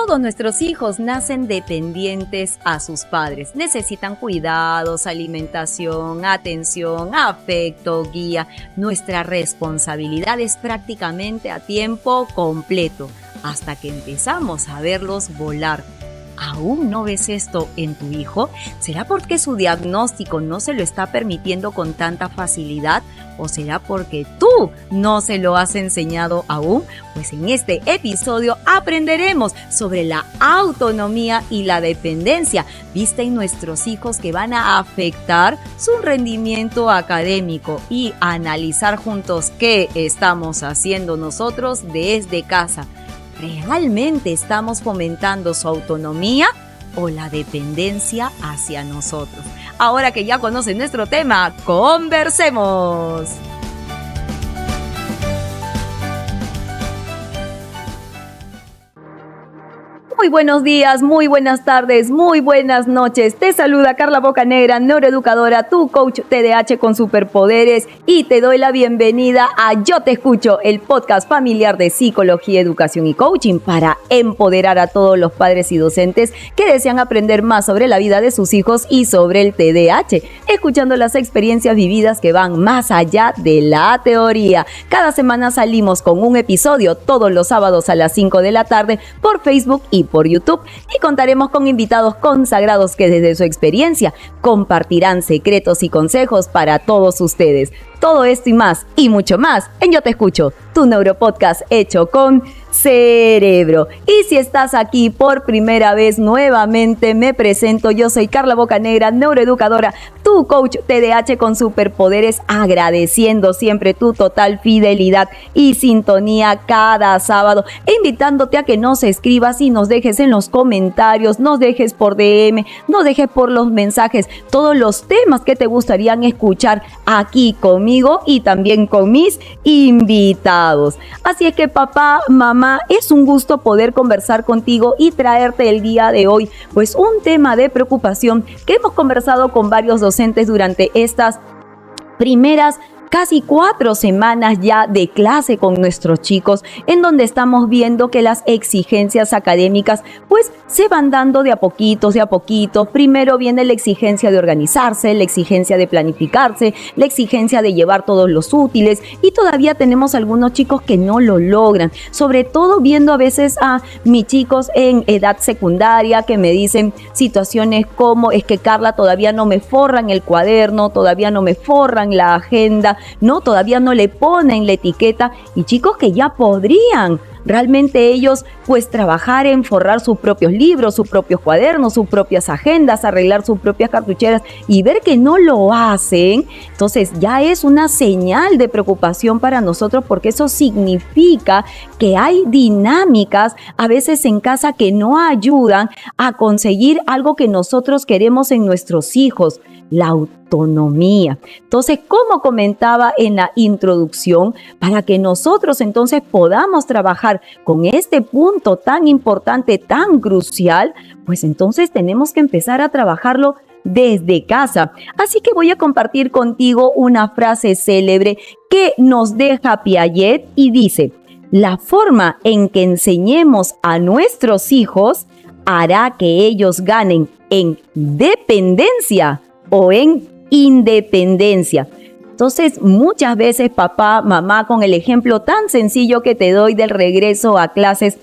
Todos nuestros hijos nacen dependientes a sus padres. Necesitan cuidados, alimentación, atención, afecto, guía. Nuestra responsabilidad es prácticamente a tiempo completo, hasta que empezamos a verlos volar. ¿Aún no ves esto en tu hijo? ¿Será porque su diagnóstico no se lo está permitiendo con tanta facilidad? ¿O será porque tú no se lo has enseñado aún? Pues en este episodio aprenderemos sobre la autonomía y la dependencia vista en nuestros hijos que van a afectar su rendimiento académico y analizar juntos qué estamos haciendo nosotros desde casa. ¿Realmente estamos fomentando su autonomía o la dependencia hacia nosotros? Ahora que ya conocen nuestro tema, ¡conversemos! Muy buenos días, muy buenas tardes, muy buenas noches. Te saluda Carla Bocanegra, neuroeducadora, tu coach TDAH con superpoderes, y te doy la bienvenida a Yo Te Escucho, el podcast familiar de psicología, educación y coaching para empoderar a todos los padres y docentes que desean aprender más sobre la vida de sus hijos y sobre el TDAH, escuchando las experiencias vividas que van más allá de la teoría. Cada semana salimos con un episodio todos los sábados a las 5 de la tarde por Facebook y por YouTube, y contaremos con invitados consagrados que desde su experiencia compartirán secretos y consejos para todos ustedes. Todo esto y más, y mucho más, en Yo Te Escucho, tu neuropodcast hecho con cerebro. Y si estás aquí por primera vez, nuevamente me presento. Yo soy Carla Bocanegra, neuroeducadora, tu coach TDAH con superpoderes, agradeciendo siempre tu total fidelidad y sintonía cada sábado, e invitándote a que nos escribas y nos dejes en los comentarios, nos dejes por DM, nos dejes por los mensajes todos los temas que te gustarían escuchar aquí conmigo y también con mis invitados. Así es que papá, mamá, es un gusto poder conversar contigo y traerte el día de hoy pues un tema de preocupación que hemos conversado con varios docentes durante estas primeras casi 4 semanas ya de clase con nuestros chicos, en donde estamos viendo que las exigencias académicas pues se van dando de a poquito. Primero viene la exigencia de organizarse, la exigencia de planificarse, la exigencia de llevar todos los útiles, y todavía tenemos algunos chicos que no lo logran, sobre todo viendo a veces a mis chicos en edad secundaria que me dicen situaciones como: es que Carla, todavía no me forran el cuaderno, todavía no me forran la agenda, no, todavía no le ponen la etiqueta, y chicos que ya podrían realmente ellos pues trabajar en forrar sus propios libros, sus propios cuadernos, sus propias agendas, arreglar sus propias cartucheras, y ver que no lo hacen. Entonces ya es una señal de preocupación para nosotros, porque eso significa que hay dinámicas a veces en casa que no ayudan a conseguir algo que nosotros queremos en nuestros hijos: la autonomía. Entonces, como comentaba en la introducción, para que nosotros entonces podamos trabajar con este punto tan importante, tan crucial, pues entonces tenemos que empezar a trabajarlo desde casa. Así que voy a compartir contigo una frase célebre que nos deja Piaget, y dice: la forma en que enseñemos a nuestros hijos hará que ellos ganen en dependencia o en independencia. Entonces, muchas veces papá, mamá, con el ejemplo tan sencillo que te doy del regreso a clases,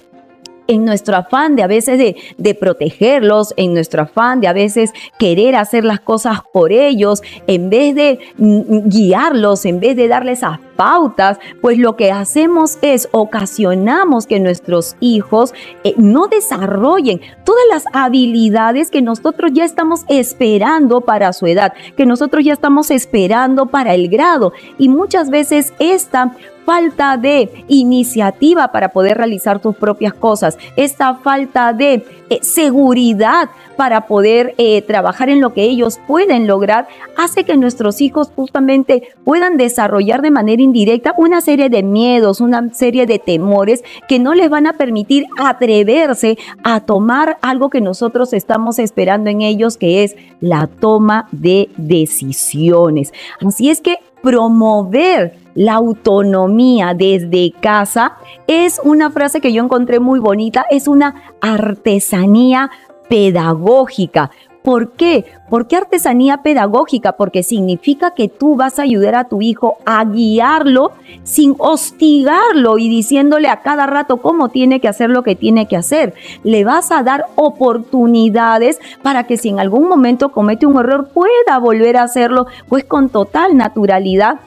en nuestro afán de a veces de protegerlos, en nuestro afán de a veces querer hacer las cosas por ellos, en vez de guiarlos, en vez de darles esas pautas, pues lo que hacemos es ocasionamos que nuestros hijos no desarrollen todas las habilidades que nosotros ya estamos esperando para su edad, que nosotros ya estamos esperando para el grado. Y muchas veces esta falta de iniciativa para poder realizar tus propias cosas, esta falta de seguridad para poder trabajar en lo que ellos pueden lograr, hace que nuestros hijos justamente puedan desarrollar de manera indirecta una serie de miedos, una serie de temores que no les van a permitir atreverse a tomar algo que nosotros estamos esperando en ellos, que es la toma de decisiones. Así es que promover la autonomía desde casa es una frase que yo encontré muy bonita, es una artesanía pedagógica. ¿Por qué? ¿Por qué artesanía pedagógica? Porque significa que tú vas a ayudar a tu hijo a guiarlo sin hostigarlo y diciéndole a cada rato cómo tiene que hacer lo que tiene que hacer. Le vas a dar oportunidades para que si en algún momento comete un error pueda volver a hacerlo pues con total naturalidad.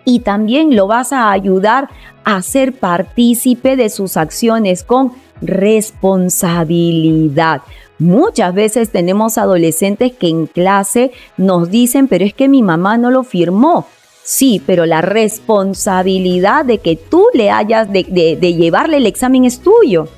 Y también lo vas a ayudar a ser partícipe de sus acciones con responsabilidad. Muchas veces tenemos adolescentes que en clase nos dicen, pero es que mi mamá no lo firmó. Sí, pero la responsabilidad de que tú le hayas de llevarle el examen es tuyo.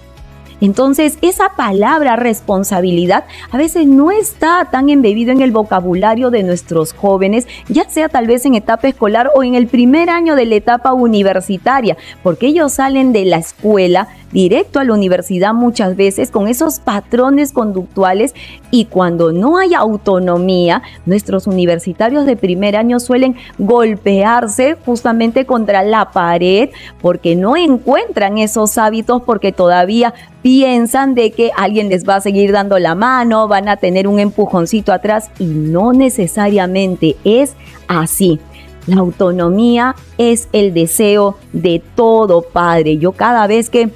Entonces, esa palabra responsabilidad a veces no está tan embebido en el vocabulario de nuestros jóvenes, ya sea tal vez en etapa escolar o en el primer año de la etapa universitaria, porque ellos salen de la escuela directo a la universidad muchas veces con esos patrones conductuales y cuando no hay autonomía, nuestros universitarios de primer año suelen golpearse justamente contra la pared porque no encuentran esos hábitos porque todavía piensan de que alguien les va a seguir dando la mano, van a tener un empujoncito atrás y no necesariamente es así. La autonomía es el deseo de todo padre. Yo cada vez que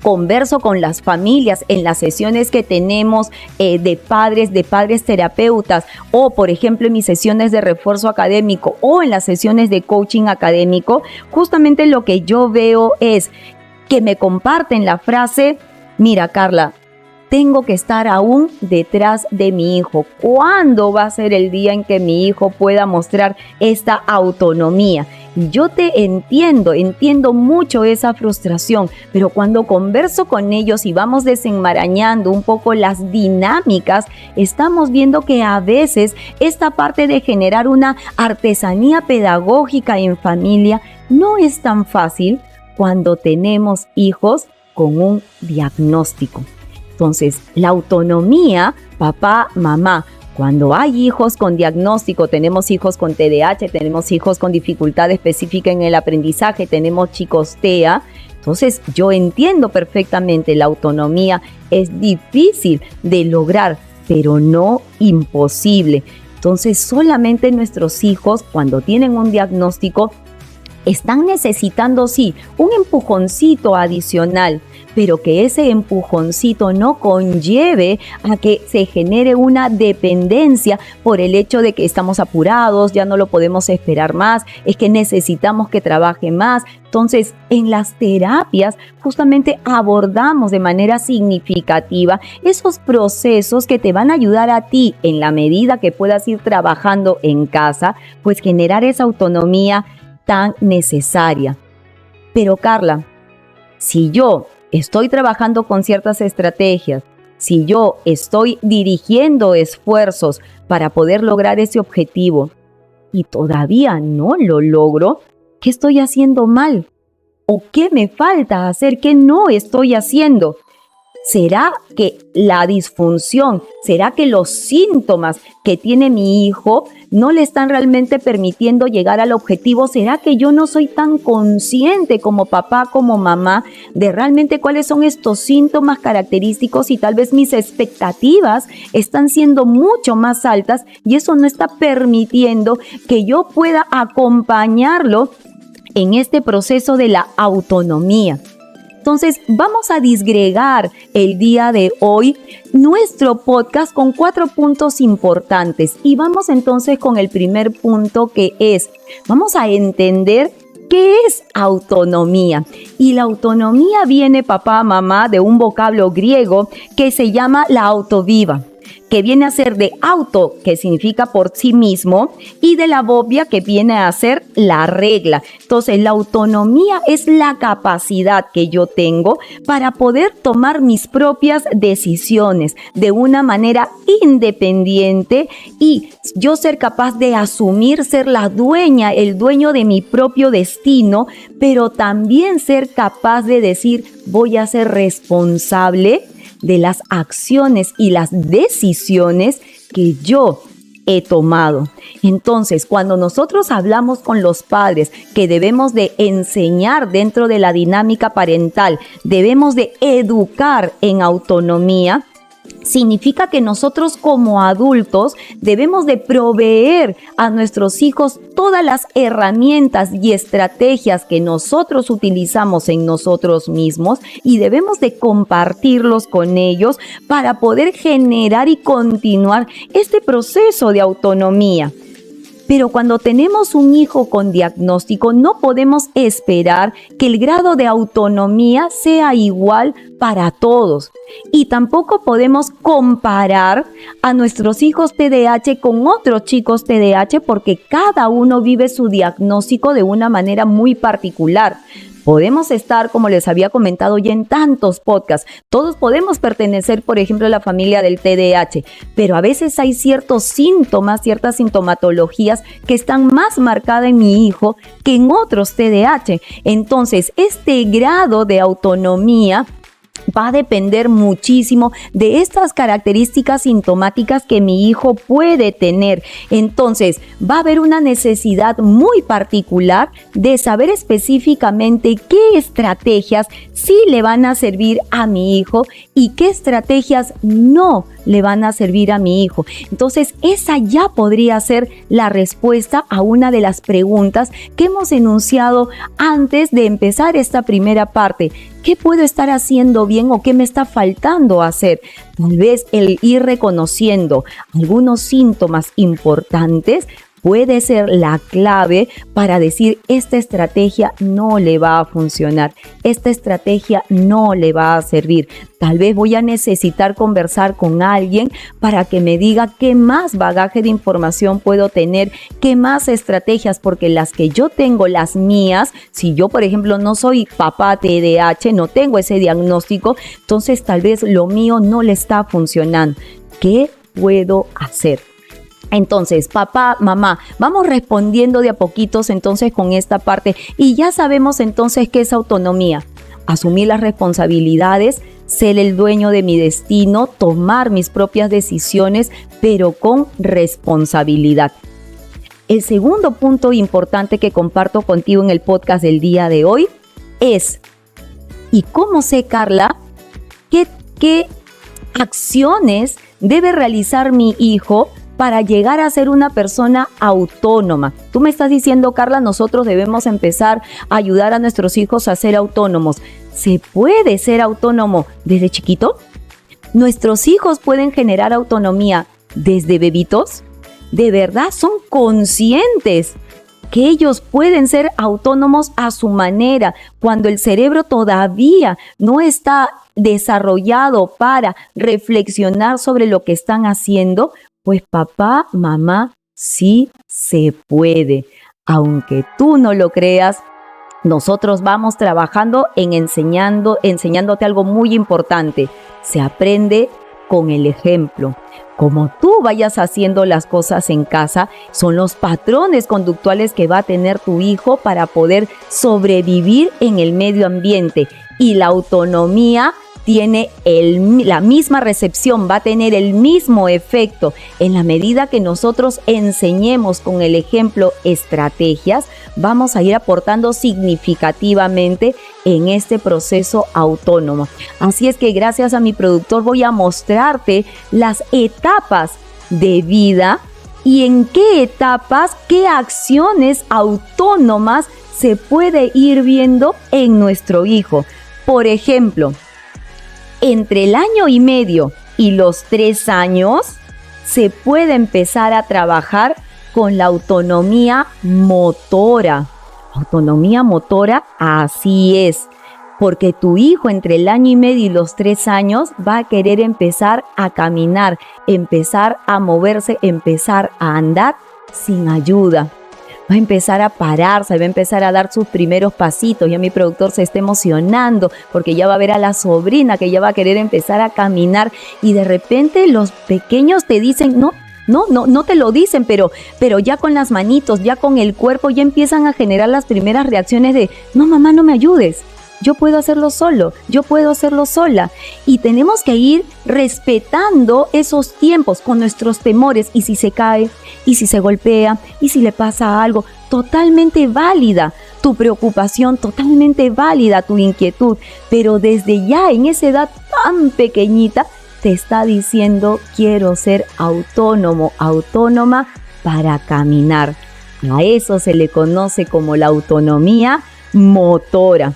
converso con las familias en las sesiones que tenemos de padres terapeutas o por ejemplo en mis sesiones de refuerzo académico o en las sesiones de coaching académico, justamente lo que yo veo es que me comparten la frase, mira Carla, tengo que estar aún detrás de mi hijo. ¿Cuándo va a ser el día en que mi hijo pueda mostrar esta autonomía? Y yo te entiendo mucho esa frustración, pero cuando converso con ellos y vamos desenmarañando un poco las dinámicas, estamos viendo que a veces esta parte de generar una artesanía pedagógica en familia no es tan fácil cuando tenemos hijos con un diagnóstico. Entonces, la autonomía, papá, mamá, cuando hay hijos con diagnóstico, tenemos hijos con TDAH, tenemos hijos con dificultad específica en el aprendizaje, tenemos chicos TEA, entonces yo entiendo perfectamente la autonomía, es difícil de lograr, pero no imposible. Entonces, solamente nuestros hijos, cuando tienen un diagnóstico, están necesitando, sí, un empujoncito adicional, pero que ese empujoncito no conlleve a que se genere una dependencia por el hecho de que estamos apurados, ya no lo podemos esperar más, es que necesitamos que trabaje más. Entonces, en las terapias justamente abordamos de manera significativa esos procesos que te van a ayudar a ti en la medida que puedas ir trabajando en casa, pues generar esa autonomía tan necesaria. Pero Carla, si yo estoy trabajando con ciertas estrategias, si yo estoy dirigiendo esfuerzos para poder lograr ese objetivo y todavía no lo logro, ¿qué estoy haciendo mal? ¿O qué me falta hacer? ¿Qué no estoy haciendo? ¿Será que la disfunción, será que los síntomas que tiene mi hijo no le están realmente permitiendo llegar al objetivo? ¿Será que yo no soy tan consciente como papá, como mamá, de realmente cuáles son estos síntomas característicos y tal vez mis expectativas están siendo mucho más altas y eso no está permitiendo que yo pueda acompañarlo en este proceso de la autonomía? Entonces, vamos a disgregar el día de hoy nuestro podcast con 4 puntos importantes y vamos entonces con el primer punto que es, vamos a entender qué es autonomía. Y la autonomía viene, papá, mamá, de un vocablo griego que se llama la autoviva, que viene a ser de auto, que significa por sí mismo, y de la bobia, que viene a ser la regla. Entonces, la autonomía es la capacidad que yo tengo para poder tomar mis propias decisiones de una manera independiente y yo ser capaz de asumir, ser la dueña, el dueño de mi propio destino, pero también ser capaz de decir, voy a ser responsable de las acciones y las decisiones que yo he tomado. Entonces, cuando nosotros hablamos con los padres que debemos de enseñar dentro de la dinámica parental, debemos de educar en autonomía, significa que nosotros como adultos debemos de proveer a nuestros hijos todas las herramientas y estrategias que nosotros utilizamos en nosotros mismos y debemos de compartirlos con ellos para poder generar y continuar este proceso de autonomía. Pero cuando tenemos un hijo con diagnóstico, no podemos esperar que el grado de autonomía sea igual para todos. Y tampoco podemos comparar a nuestros hijos TDAH con otros chicos TDAH porque cada uno vive su diagnóstico de una manera muy particular. Podemos estar, como les había comentado ya en tantos podcasts, todos podemos pertenecer, por ejemplo, a la familia del TDAH, pero a veces hay ciertos síntomas, ciertas sintomatologías que están más marcadas en mi hijo que en otros TDAH. Entonces, este grado de autonomía va a depender muchísimo de estas características sintomáticas que mi hijo puede tener. Entonces, va a haber una necesidad muy particular de saber específicamente qué estrategias sí le van a servir a mi hijo y qué estrategias no le van a servir a mi hijo. Entonces, esa ya podría ser la respuesta a una de las preguntas que hemos enunciado antes de empezar esta primera parte. ¿Qué puedo estar haciendo bien o qué me está faltando hacer? Tal vez el ir reconociendo algunos síntomas importantes puede ser la clave para decir esta estrategia no le va a funcionar, esta estrategia no le va a servir. Tal vez voy a necesitar conversar con alguien para que me diga qué más bagaje de información puedo tener, qué más estrategias, porque las que yo tengo, las mías, si yo por ejemplo no soy papá TDAH, no tengo ese diagnóstico, entonces tal vez lo mío no le está funcionando. ¿Qué puedo hacer? Entonces, papá, mamá, vamos respondiendo de a poquitos entonces con esta parte y ya sabemos entonces qué es autonomía. Asumir las responsabilidades, ser el dueño de mi destino, tomar mis propias decisiones, pero con responsabilidad. El segundo punto importante que comparto contigo en el podcast del día de hoy es, ¿y cómo sé, Carla, qué acciones debe realizar mi hijo para llegar a ser una persona autónoma? Tú me estás diciendo, Carla, nosotros debemos empezar a ayudar a nuestros hijos a ser autónomos. ¿Se puede ser autónomo desde chiquito? ¿Nuestros hijos pueden generar autonomía desde bebitos? ¿De verdad son conscientes que ellos pueden ser autónomos a su manera cuando el cerebro todavía no está desarrollado para reflexionar sobre lo que están haciendo? Pues papá, mamá, sí se puede. Aunque tú no lo creas, nosotros vamos trabajando en enseñándote algo muy importante. Se aprende con el ejemplo. Como tú vayas haciendo las cosas en casa, son los patrones conductuales que va a tener tu hijo para poder sobrevivir en el medio ambiente. Y la autonomía tiene la misma recepción, va a tener el mismo efecto. En la medida que nosotros enseñemos con el ejemplo estrategias, vamos a ir aportando significativamente en este proceso autónomo. Así es que gracias a mi productor voy a mostrarte las etapas de vida y en qué etapas, qué acciones autónomas se puede ir viendo en nuestro hijo. Por ejemplo, entre el 1.5 años y los 3 años se puede empezar a trabajar con la autonomía motora. Autonomía motora, así es, porque tu hijo entre el 1.5 y los 3 años va a querer empezar a caminar, empezar a moverse, empezar a andar sin ayuda. Va a empezar a pararse, va a empezar a dar sus primeros pasitos. Ya mi productor se está emocionando porque ya va a ver a la sobrina que ya va a querer empezar a caminar y de repente los pequeños te dicen, no te lo dicen, pero ya con las manitos, ya con el cuerpo ya empiezan a generar las primeras reacciones de, no mamá, no me ayudes. yo puedo hacerlo solo, yo puedo hacerlo sola. Y tenemos que ir respetando esos tiempos con nuestros temores. Y si se cae, y si se golpea, y si le pasa algo, totalmente válida tu preocupación, totalmente válida tu inquietud. Pero desde ya en esa edad tan pequeñita, te está diciendo, quiero ser autónomo, autónoma para caminar. A eso se le conoce como la autonomía motora.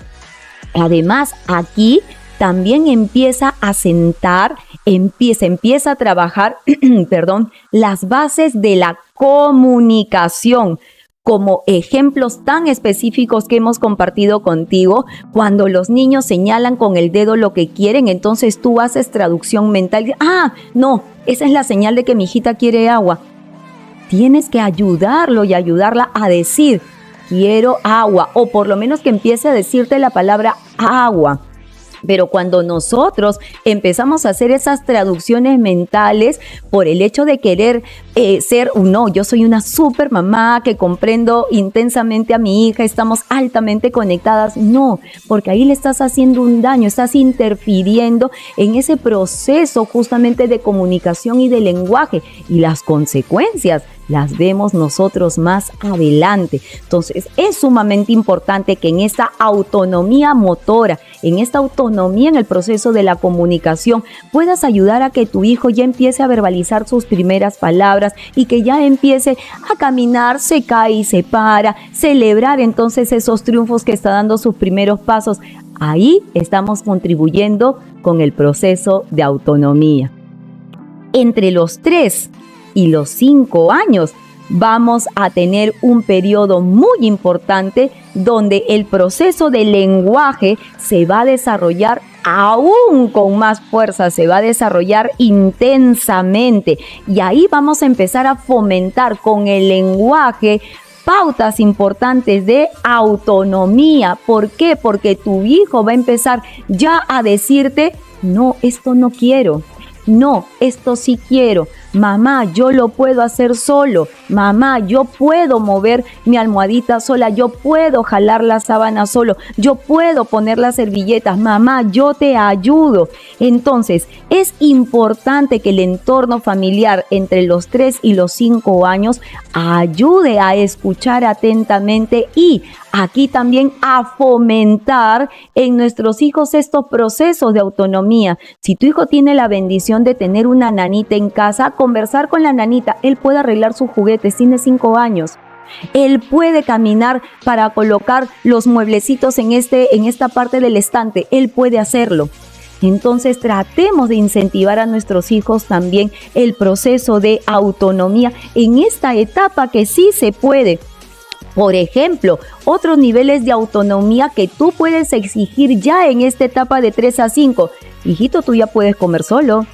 Además, aquí también empieza a sentar, empieza a trabajar, las bases de la comunicación, como ejemplos tan específicos que hemos compartido contigo. Cuando los niños señalan con el dedo lo que quieren, entonces tú haces traducción mental. No, esa es la señal de que mi hijita quiere agua. Tienes que ayudarlo y ayudarla a decir, quiero agua, o por lo menos que empiece a decirte la palabra agua. Pero cuando nosotros empezamos a hacer esas traducciones mentales por el hecho de querer yo soy una super mamá que comprendo intensamente a mi hija, estamos altamente conectadas. No, porque ahí le estás haciendo un daño, estás interfiriendo en ese proceso justamente de comunicación y de lenguaje, y las consecuencias las vemos nosotros más adelante. Entonces es sumamente importante que en esta autonomía motora, en esta autonomía en el proceso de la comunicación, puedas ayudar a que tu hijo ya empiece a verbalizar sus primeras palabras y que ya empiece a caminar, se cae y se para, celebrar entonces esos triunfos que está dando sus primeros pasos. Ahí estamos contribuyendo con el proceso de autonomía. Entre los 3 y los 5 años vamos a tener un periodo muy importante donde el proceso de lenguaje se va a desarrollar aún con más fuerza, se va a desarrollar intensamente, y ahí vamos a empezar a fomentar con el lenguaje pautas importantes de autonomía. ¿Por qué? Porque tu hijo va a empezar ya a decirte, no, esto no quiero. No, esto sí quiero. Mamá, yo lo puedo hacer solo. Mamá, yo puedo mover mi almohadita sola. Yo puedo jalar la sábana solo. Yo puedo poner las servilletas. Mamá, yo te ayudo. Entonces, es importante que el entorno familiar entre los 3 y los 5 años ayude a escuchar atentamente y aquí también a fomentar en nuestros hijos estos procesos de autonomía. Si tu hijo tiene la bendición de tener una nanita en casa, conversar con la nanita, él puede arreglar sus juguetes, tiene 5 años. Él puede caminar para colocar los mueblecitos en esta parte del estante, él puede hacerlo. Entonces tratemos de incentivar a nuestros hijos también el proceso de autonomía en esta etapa que sí se puede. Por ejemplo, otros niveles de autonomía que tú puedes exigir ya en esta etapa de 3 a 5. Hijito, tú ya puedes comer solo.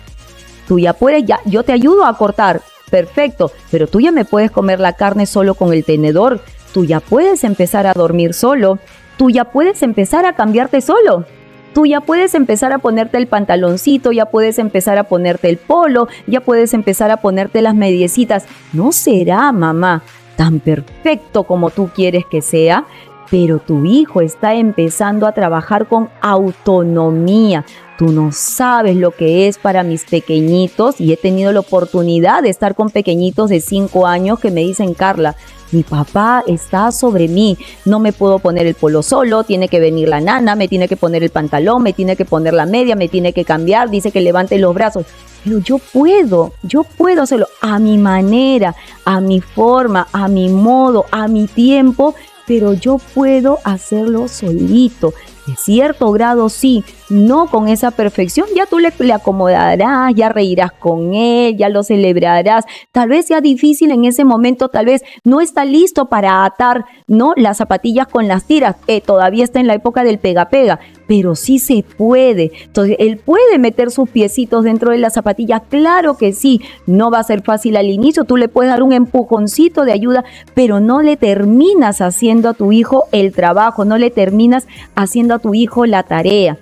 Tú ya puedes, yo te ayudo a cortar. Perfecto, pero tú ya me puedes comer la carne solo con el tenedor. Tú ya puedes empezar a dormir solo. Tú ya puedes empezar a cambiarte solo. Tú ya puedes empezar a ponerte el pantaloncito, ya puedes empezar a ponerte el polo, ya puedes empezar a ponerte las mediecitas. No será, mamá, tan perfecto como tú quieres que sea, pero tu hijo está empezando a trabajar con autonomía. Tú no sabes lo que es para mis pequeñitos, y he tenido la oportunidad de estar con pequeñitos de 5 años que me dicen, Carla, mi papá está sobre mí, no me puedo poner el polo solo, tiene que venir la nana, me tiene que poner el pantalón, me tiene que poner la media, me tiene que cambiar, dice que levante los brazos. Pero yo puedo hacerlo a mi manera, a mi forma, a mi modo, a mi tiempo, pero yo puedo hacerlo solito. De cierto grado sí, no con esa perfección, ya tú le acomodarás, ya reirás con él, ya lo celebrarás. Tal vez sea difícil en ese momento, tal vez no está listo para atar, ¿no?, las zapatillas con las tiras, todavía está en la época del pega-pega, pero sí se puede. Entonces, él puede meter sus piecitos dentro de las zapatillas, claro que sí, no va a ser fácil al inicio, tú le puedes dar un empujoncito de ayuda, pero no le terminas haciendo a tu hijo el trabajo, no le terminas haciendo a tu hijo la tarea.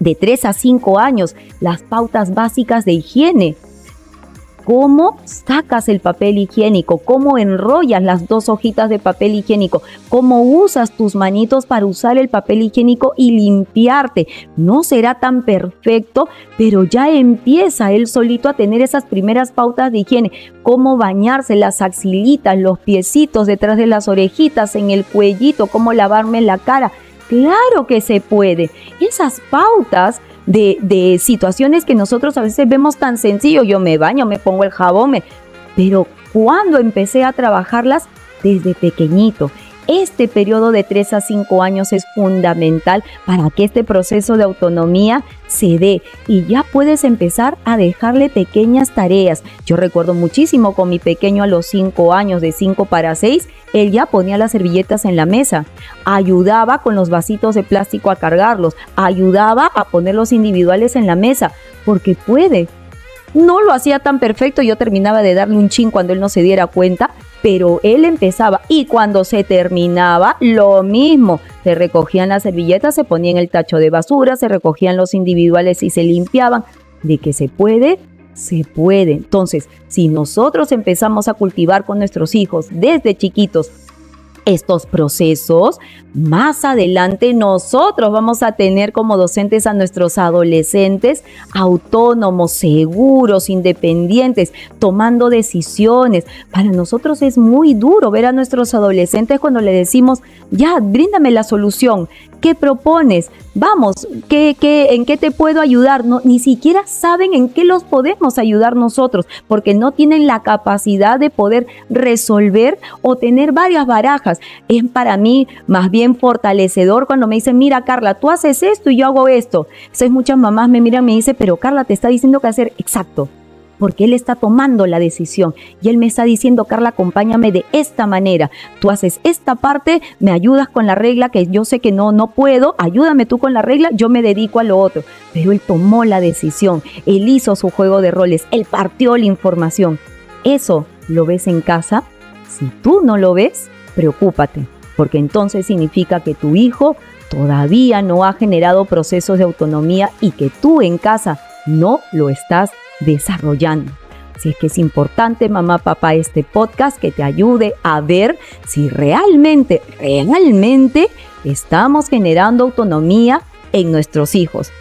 De 3 a 5 años, las pautas básicas de higiene. cómo sacas el papel higiénico, cómo enrollas las 2 hojitas de papel higiénico, cómo usas tus manitos para usar el papel higiénico y limpiarte. No será tan perfecto, pero ya empieza él solito a tener esas primeras pautas de higiene. Cómo bañarse, las axilitas, los piecitos detrás de las orejitas, en el cuellito, cómo lavarme la cara. Claro que se puede. Esas pautas de situaciones que nosotros a veces vemos tan sencillo, yo me baño, me pongo el jabón, pero cuando empecé a trabajarlas desde pequeñito. Este periodo de 3 a 5 años es fundamental para que este proceso de autonomía se dé y ya puedes empezar a dejarle pequeñas tareas. Yo recuerdo muchísimo con mi pequeño a los 5 años, de 5 para 6, él ya ponía las servilletas en la mesa, ayudaba con los vasitos de plástico a cargarlos, ayudaba a ponerlos individuales en la mesa, porque puede. No lo hacía tan perfecto, yo terminaba de darle un chin cuando él no se diera cuenta, pero él empezaba y cuando se terminaba, lo mismo. Se recogían las servilletas, se ponían en el tacho de basura, se recogían los individuales y se limpiaban. De que se puede, se puede. Entonces, si nosotros empezamos a cultivar con nuestros hijos desde chiquitos estos procesos, más adelante nosotros vamos a tener como docentes a nuestros adolescentes autónomos, seguros, independientes, tomando decisiones. Para nosotros es muy duro ver a nuestros adolescentes cuando le decimos, ya, bríndame la solución. ¿Qué propones? Vamos, ¿en qué te puedo ayudar? No, ni siquiera saben en qué los podemos ayudar nosotros, porque no tienen la capacidad de poder resolver o tener varias barajas. Es para mí más bien fortalecedor cuando me dicen, mira Carla, tú haces esto y yo hago esto. Entonces muchas mamás me miran y me dicen, pero Carla te está diciendo qué hacer. Exacto. Porque él está tomando la decisión y él me está diciendo, Carla, acompáñame de esta manera. Tú haces esta parte, me ayudas con la regla que yo sé que no puedo, ayúdame tú con la regla, yo me dedico a lo otro. Pero él tomó la decisión, él hizo su juego de roles, él partió la información. ¿Eso lo ves en casa? Si tú no lo ves, preocúpate, porque entonces significa que tu hijo todavía no ha generado procesos de autonomía y que tú en casa no lo estás desarrollando. Así es que es importante, mamá, papá, este podcast que te ayude a ver si realmente estamos generando autonomía en nuestros hijos.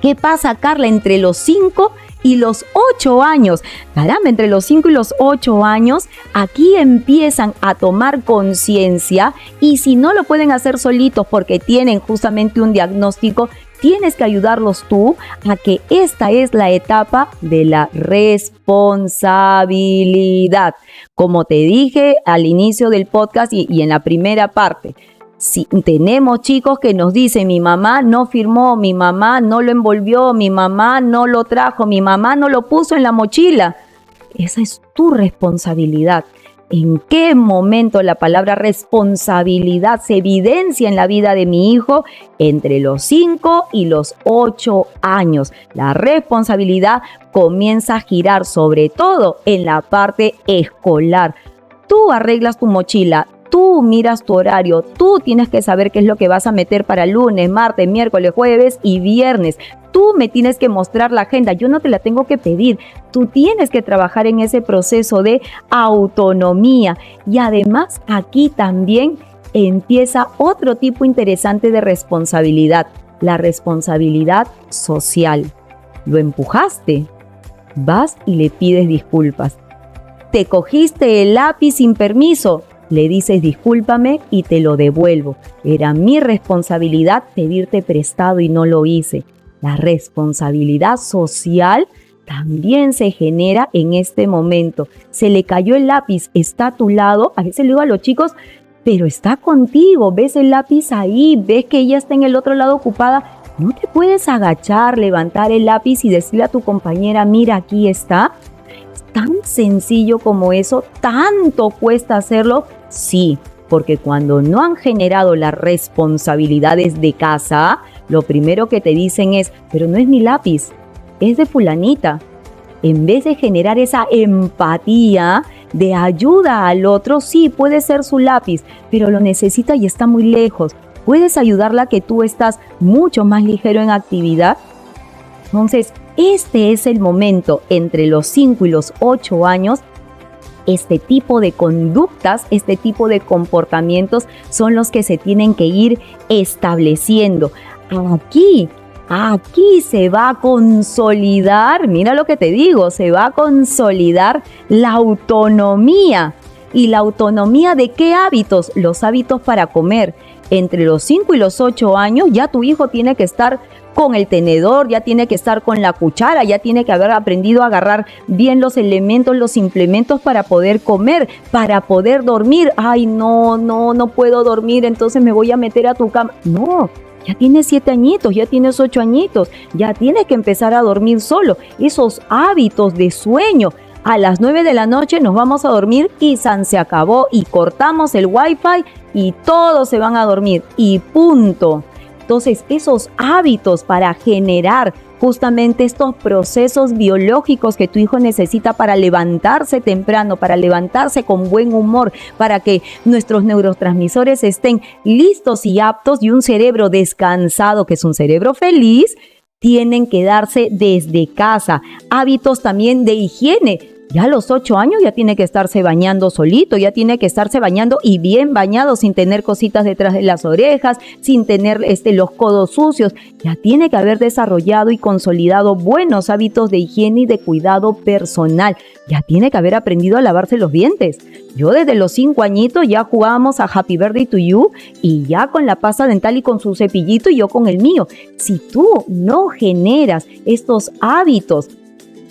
¿Qué pasa, Carla, entre los 5 y los 8 años? Caramba, entre los 5 y los 8 años, aquí empiezan a tomar conciencia y si no lo pueden hacer solitos porque tienen justamente un diagnóstico, tienes que ayudarlos tú a que esta es la etapa de la responsabilidad. Como te dije al inicio del podcast y en la primera parte, si tenemos chicos que nos dicen, mi mamá no firmó, mi mamá no lo envolvió, mi mamá no lo trajo, mi mamá no lo puso en la mochila. Esa es tu responsabilidad. ¿En qué momento la palabra responsabilidad se evidencia en la vida de mi hijo? Entre los 5 y los 8 años. La responsabilidad comienza a girar sobre todo en la parte escolar. Tú arreglas tu mochila, tú miras tu horario, tú tienes que saber qué es lo que vas a meter para lunes, martes, miércoles, jueves y viernes. Tú me tienes que mostrar la agenda, yo no te la tengo que pedir. Tú tienes que trabajar en ese proceso de autonomía. Y además aquí también empieza otro tipo interesante de responsabilidad, la responsabilidad social. Lo empujaste, vas y le pides disculpas. Te cogiste el lápiz sin permiso, le dices discúlpame y te lo devuelvo. Era mi responsabilidad pedirte prestado y no lo hice. La responsabilidad social también se genera en este momento. Se le cayó el lápiz, está a tu lado. A veces le digo a los chicos, pero está contigo. Ves el lápiz ahí, ves que ella está en el otro lado ocupada. No te puedes agachar, levantar el lápiz y decirle a tu compañera, mira, aquí está. Es tan sencillo como eso, tanto cuesta hacerlo. Sí, porque cuando no han generado las responsabilidades de casa, lo primero que te dicen es, pero no es mi lápiz, es de fulanita. En vez de generar esa empatía de ayuda al otro, sí, puede ser su lápiz, pero lo necesita y está muy lejos. ¿Puedes ayudarla que tú estás mucho más ligero en actividad? Entonces, este es el momento entre los 5 y los 8 años. Este tipo de conductas, este tipo de comportamientos son los que se tienen que ir estableciendo. Aquí se va a consolidar, mira lo que te digo, se va a consolidar la autonomía. ¿Y la autonomía de qué hábitos? Los hábitos para comer. Entre los 5 y los 8 años ya tu hijo tiene que estar con el tenedor, ya tiene que estar con la cuchara, ya tiene que haber aprendido a agarrar bien los elementos, los implementos para poder comer, para poder dormir. Ay, no puedo dormir, entonces me voy a meter a tu cama. No, ya tienes 7 añitos, ya tienes 8 añitos, ya tienes que empezar a dormir solo. Esos hábitos de sueño. A las 9 de la noche nos vamos a dormir y se acabó y cortamos el wifi y todos se van a dormir y punto. Entonces, esos hábitos para generar justamente estos procesos biológicos que tu hijo necesita para levantarse temprano, para levantarse con buen humor, para que nuestros neurotransmisores estén listos y aptos y un cerebro descansado, que es un cerebro feliz, tienen que darse desde casa. Hábitos también de higiene. Ya a los 8 años ya tiene que estarse bañando solito, ya tiene que estarse bañando y bien bañado, sin tener cositas detrás de las orejas, sin tener los codos sucios. Ya tiene que haber desarrollado y consolidado buenos hábitos de higiene y de cuidado personal. Ya tiene que haber aprendido a lavarse los dientes. Yo desde los 5 añitos ya jugábamos a Happy Birthday to You y ya con la pasta dental y con su cepillito y yo con el mío. Si tú no generas estos hábitos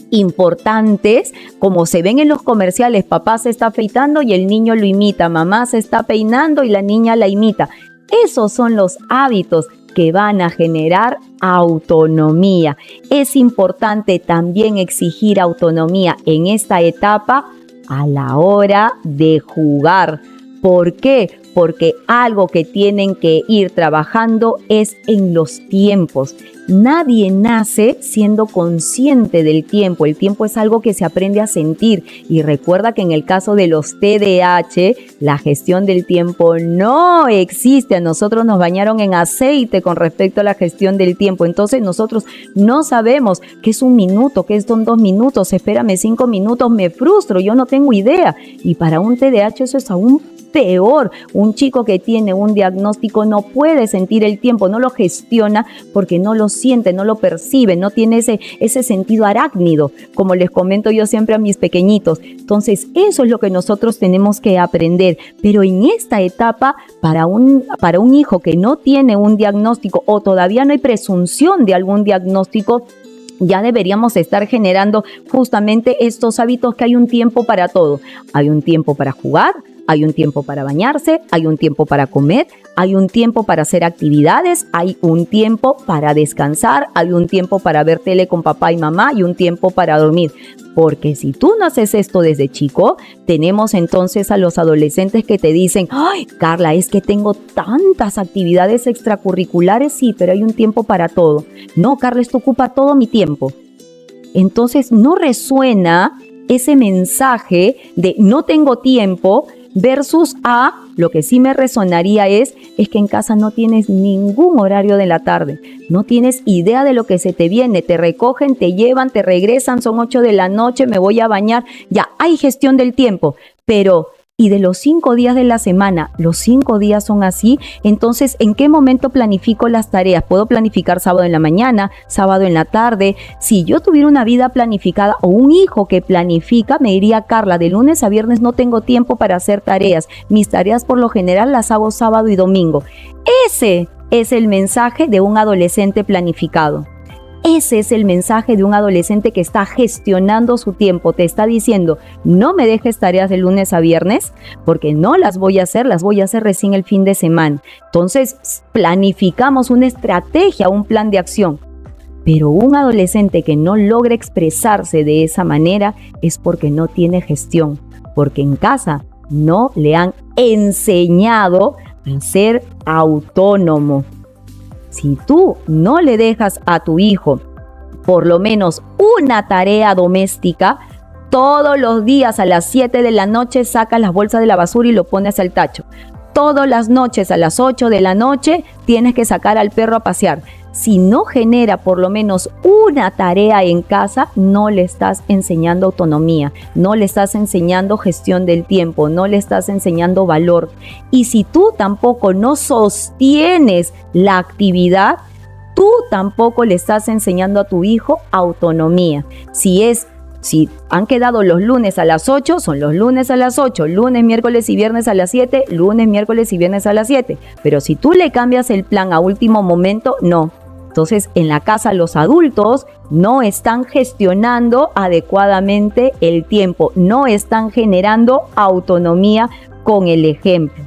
importantes, como se ven en los comerciales, papá se está afeitando y el niño lo imita, mamá se está peinando y la niña la imita. Esos son los hábitos que van a generar autonomía. Es importante también exigir autonomía en esta etapa a la hora de jugar. ¿Por qué? Porque algo que tienen que ir trabajando es en los tiempos. Nadie nace siendo consciente del tiempo. El tiempo es algo que se aprende a sentir. Y recuerda que en el caso de los TDAH, la gestión del tiempo no existe. A nosotros nos bañaron en aceite con respecto a la gestión del tiempo. Entonces nosotros no sabemos qué es un minuto, qué son 2 minutos. Espérame 5 minutos, me frustro, yo no tengo idea. Y para un TDAH eso es aún peor. Un chico que tiene un diagnóstico no puede sentir el tiempo, no lo gestiona porque no lo siente, no lo percibe, no tiene ese sentido arácnido, como les comento yo siempre a mis pequeñitos. Entonces, eso es lo que nosotros tenemos que aprender. Pero en esta etapa, para un hijo que no tiene un diagnóstico o todavía no hay presunción de algún diagnóstico, ya deberíamos estar generando justamente estos hábitos que hay un tiempo para todo. Hay un tiempo para jugar, hay un tiempo para bañarse, hay un tiempo para comer, hay un tiempo para hacer actividades, hay un tiempo para descansar, hay un tiempo para ver tele con papá y mamá y un tiempo para dormir. Porque si tú no haces esto desde chico, tenemos entonces a los adolescentes que te dicen: ¡ay, Carla, es que tengo tantas actividades extracurriculares! Sí, pero hay un tiempo para todo. No, Carla, esto ocupa todo mi tiempo. Entonces no resuena ese mensaje de no tengo tiempo versus lo que sí me resonaría es que en casa no tienes ningún horario de la tarde, no tienes idea de lo que se te viene, te recogen, te llevan, te regresan, son 8 de la noche, me voy a bañar, ya hay gestión del tiempo, pero y de los 5 días de la semana, los 5 días son así, entonces, ¿en qué momento planifico las tareas? ¿Puedo planificar sábado en la mañana, sábado en la tarde? Si yo tuviera una vida planificada o un hijo que planifica, me diría: Carla, de lunes a viernes no tengo tiempo para hacer tareas. Mis tareas por lo general las hago sábado y domingo. Ese es el mensaje de un adolescente planificado. Ese es el mensaje de un adolescente que está gestionando su tiempo. Te está diciendo: no me dejes tareas de lunes a viernes porque no las voy a hacer recién el fin de semana. Entonces, planificamos una estrategia, un plan de acción. Pero un adolescente que no logra expresarse de esa manera es porque no tiene gestión, porque en casa no le han enseñado a ser autónomo. Si tú no le dejas a tu hijo por lo menos una tarea doméstica, todos los días a las 7 de la noche sacas las bolsas de la basura y lo pones al tacho. Todas las noches a las 8 de la noche tienes que sacar al perro a pasear. si no genera por lo menos una tarea en casa, no le estás enseñando autonomía, no le estás enseñando gestión del tiempo, no le estás enseñando valor. Y si tú tampoco no sostienes la actividad, tú tampoco le estás enseñando a tu hijo autonomía. Si han quedado los lunes a las 8, son los lunes a las 8, lunes, miércoles y viernes a las 7, lunes, miércoles y viernes a las 7. Pero si tú le cambias el plan a último momento, no. Entonces, en la casa los adultos no están gestionando adecuadamente el tiempo, no están generando autonomía con el ejemplo.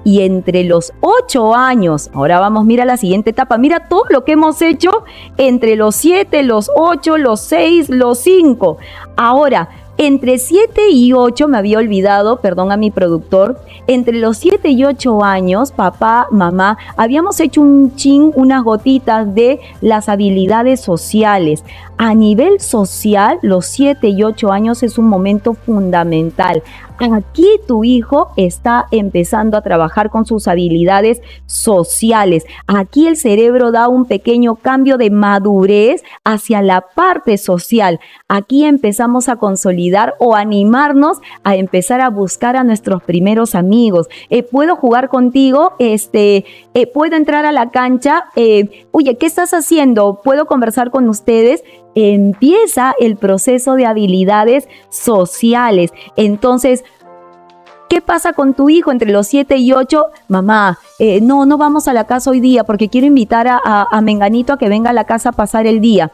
Y entre los 8 años, ahora vamos, mira la siguiente etapa, mira todo lo que hemos hecho entre los 7, los 8, los 6, los 5. Ahora, entre 7 y 8, me había olvidado, perdón a mi productor, entre los 7 y 8 años, papá, mamá, habíamos hecho unas gotitas de las habilidades sociales. A nivel social, los 7 y 8 años es un momento fundamental. Aquí tu hijo está empezando a trabajar con sus habilidades sociales. Aquí el cerebro da un pequeño cambio de madurez hacia la parte social. Aquí empezamos a consolidar o animarnos a empezar a buscar a nuestros primeros amigos. ¿Puedo jugar contigo? ¿Puedo entrar a la cancha? Oye, ¿qué estás haciendo? ¿Puedo conversar con ustedes? Empieza el proceso de habilidades sociales. Entonces, ¿qué pasa con tu hijo entre los 7 y 8? Mamá, no vamos a la casa hoy día porque quiero invitar a Menganito a que venga a la casa a pasar el día.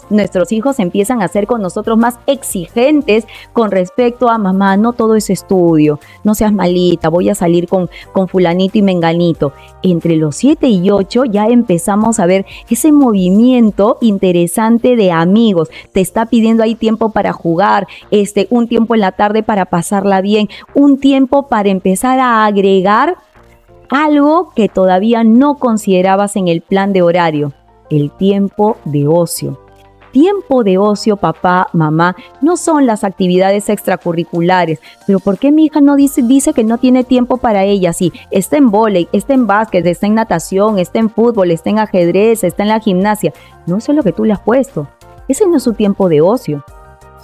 Nuestros hijos empiezan a ser con nosotros más exigentes con respecto a mamá, no todo es estudio, no seas malita, voy a salir con fulanito y menganito. Entre los 7 y 8 ya empezamos a ver ese movimiento interesante de amigos. Te está pidiendo ahí tiempo para jugar, un tiempo en la tarde para pasarla bien, un tiempo para empezar a agregar algo que todavía no considerabas en el plan de horario. El tiempo de ocio. Tiempo de ocio, papá, mamá, no son las actividades extracurriculares. Pero ¿por qué mi hija no dice que no tiene tiempo para ella? Sí, está en vóley, está en básquet, está en natación, está en fútbol, está en ajedrez, está en la gimnasia. No, eso es lo que tú le has puesto. Ese no es su tiempo de ocio.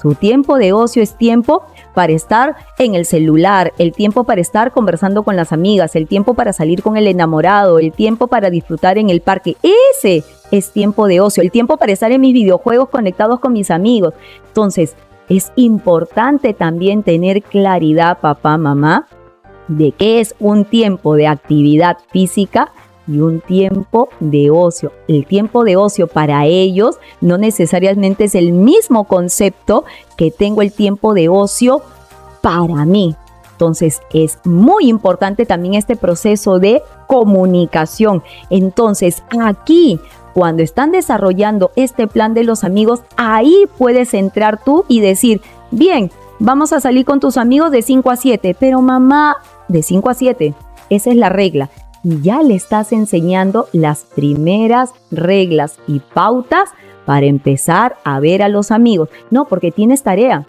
Su tiempo de ocio es tiempo para estar en el celular, el tiempo para estar conversando con las amigas, el tiempo para salir con el enamorado, el tiempo para disfrutar en el parque. Ese es tiempo de ocio, el tiempo para estar en mis videojuegos conectados con mis amigos. Entonces, es importante también tener claridad, papá, mamá, de qué es un tiempo de actividad física y un tiempo de ocio. El tiempo de ocio para ellos no necesariamente es el mismo concepto que tengo el tiempo de ocio para mí. Entonces es muy importante también este proceso de comunicación. Entonces aquí, cuando están desarrollando este plan de los amigos, ahí puedes entrar tú y decir, bien, vamos a salir con tus amigos de 5 a 7, pero mamá, de 5 a 7, esa es la regla. Y ya le estás enseñando las primeras reglas y pautas para empezar a ver a los amigos. No, porque tienes tarea.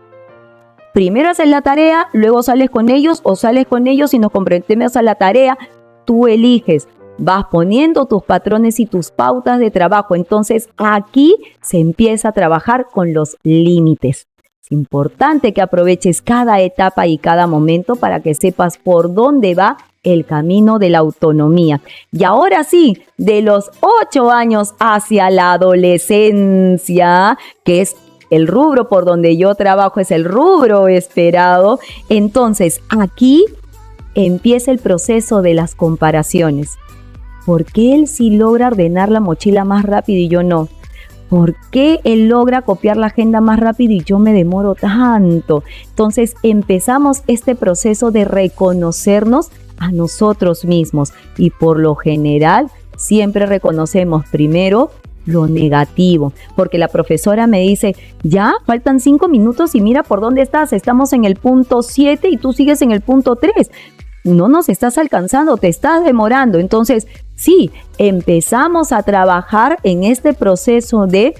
Primero haces la tarea, luego sales con ellos o sales con ellos y nos comprometemos a la tarea. Tú eliges, vas poniendo tus patrones y tus pautas de trabajo. Entonces aquí se empieza a trabajar con los límites. Es importante que aproveches cada etapa y cada momento para que sepas por dónde va el camino de la autonomía. Y ahora sí, de los 8 años hacia la adolescencia, que es el rubro por donde yo trabajo, es el rubro esperado, entonces aquí empieza el proceso de las comparaciones. ¿Por qué él sí logra ordenar la mochila más rápido y yo no? ¿Por qué él logra copiar la agenda más rápido y yo me demoro tanto? Entonces empezamos este proceso de reconocernos a nosotros mismos y por lo general siempre reconocemos primero lo negativo, porque la profesora me dice, ya faltan 5 minutos y mira por dónde estás, estamos en el punto 7 y tú sigues en el punto 3. No nos estás alcanzando, te estás demorando. Entonces, sí, empezamos a trabajar en este proceso de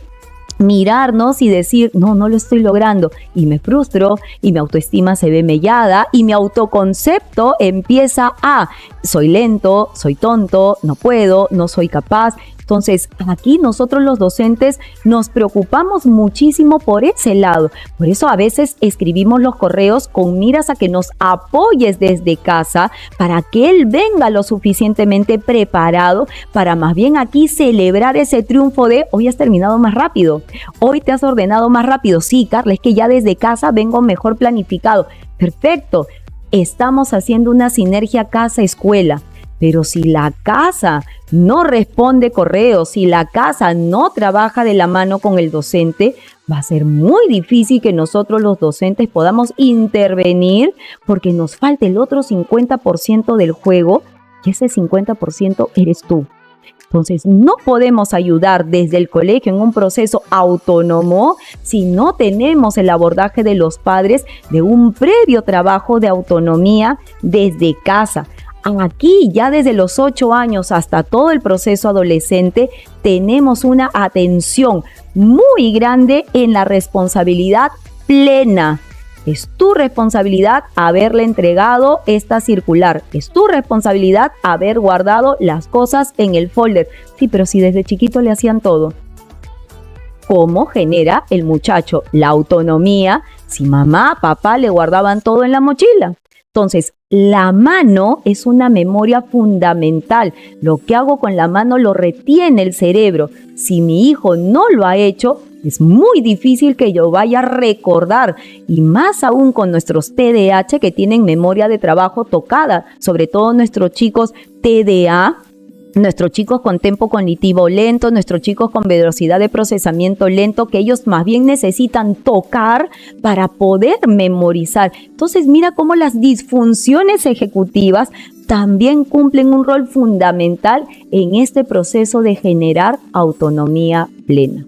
mirarnos y decir, no lo estoy logrando, y me frustro y mi autoestima se ve mellada y mi autoconcepto empieza a, soy lento, soy tonto, no puedo, no soy capaz. Entonces, aquí nosotros los docentes nos preocupamos muchísimo por ese lado. Por eso a veces escribimos los correos con miras a que nos apoyes desde casa para que él venga lo suficientemente preparado para más bien aquí celebrar ese triunfo de hoy has terminado más rápido, hoy te has ordenado más rápido. Sí, Carla, es que ya desde casa vengo mejor planificado. Perfecto, estamos haciendo una sinergia casa-escuela. Pero si la casa no responde correos, si la casa no trabaja de la mano con el docente, va a ser muy difícil que nosotros los docentes podamos intervenir porque nos falta el otro 50% del juego y ese 50% eres tú. Entonces, no podemos ayudar desde el colegio en un proceso autónomo si no tenemos el abordaje de los padres de un previo trabajo de autonomía desde casa. Aquí, ya desde los 8 años hasta todo el proceso adolescente, tenemos una atención muy grande en la responsabilidad plena. Es tu responsabilidad haberle entregado esta circular. Es tu responsabilidad haber guardado las cosas en el folder. Sí, pero si desde chiquito le hacían todo. ¿Cómo genera el muchacho la autonomía si mamá, papá le guardaban todo en la mochila? Entonces, la mano es una memoria fundamental. Lo que hago con la mano lo retiene el cerebro. Si mi hijo no lo ha hecho, es muy difícil que yo vaya a recordar. Y más aún con nuestros TDAH que tienen memoria de trabajo tocada. Sobre todo nuestros chicos TDA, nuestros chicos con tempo cognitivo lento, nuestros chicos con velocidad de procesamiento lento, que ellos más bien necesitan tocar para poder memorizar. Entonces, mira cómo las disfunciones ejecutivas también cumplen un rol fundamental en este proceso de generar autonomía plena.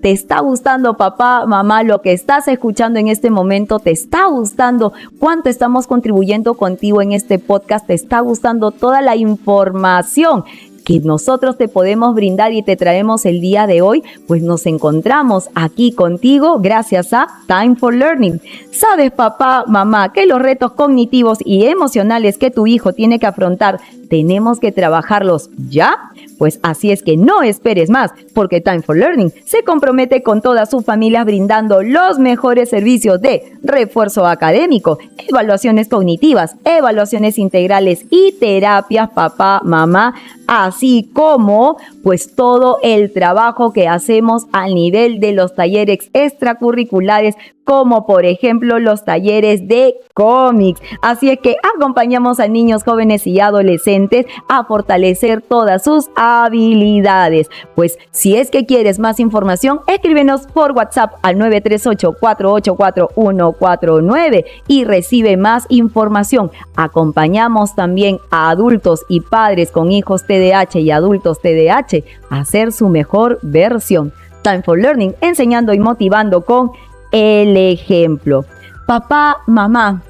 ¿Te está gustando, papá, mamá, lo que estás escuchando en este momento? ¿Te está gustando cuánto estamos contribuyendo contigo en este podcast? ¿Te está gustando toda la información que nosotros te podemos brindar y te traemos el día de hoy? Pues nos encontramos aquí contigo gracias a Time for Learning. ¿Sabes, papá, mamá, que los retos cognitivos y emocionales que tu hijo tiene que afrontar tenemos que trabajarlos ya? Pues así es que no esperes más, porque Time for Learning se compromete con toda su familia brindando los mejores servicios de refuerzo académico, evaluaciones cognitivas, evaluaciones integrales y terapias, papá, mamá, así como pues todo el trabajo que hacemos al nivel de los talleres extracurriculares, como por ejemplo los talleres de cómics. Así es que acompañamos a niños, jóvenes y adolescentes a fortalecer todas sus habilidades. Pues si es que quieres más información, escríbenos por WhatsApp al 938-484-149 y recibe más información. Acompañamos también a adultos y padres con hijos TDAH y adultos TDAH a hacer su mejor versión. Time for Learning, enseñando y motivando con el ejemplo. Papá, mamá,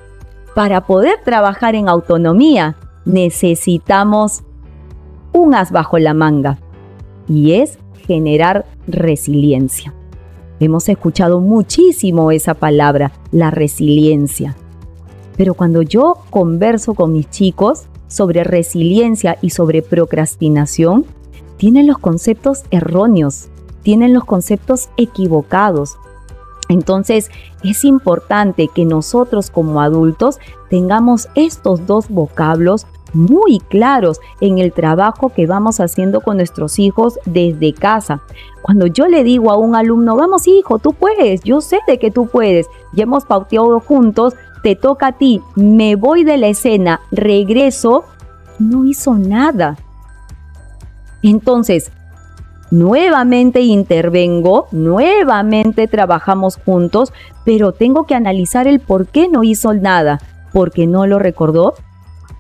para poder trabajar en autonomía necesitamos un as bajo la manga y es generar resiliencia. Hemos escuchado muchísimo esa palabra, la resiliencia. Pero cuando yo converso con mis chicos sobre resiliencia y sobre procrastinación, tienen los conceptos erróneos, tienen los conceptos equivocados. Entonces, es importante que nosotros como adultos tengamos estos dos vocablos muy claros en el trabajo que vamos haciendo con nuestros hijos desde casa. Cuando yo le digo a un alumno, vamos hijo, tú puedes, yo sé de que tú puedes, ya hemos pauteado juntos, te toca a ti, me voy de la escena, regreso, no hizo nada. Entonces, nuevamente intervengo, nuevamente trabajamos juntos, pero tengo que analizar el por qué no hizo nada. ¿Porque no lo recordó?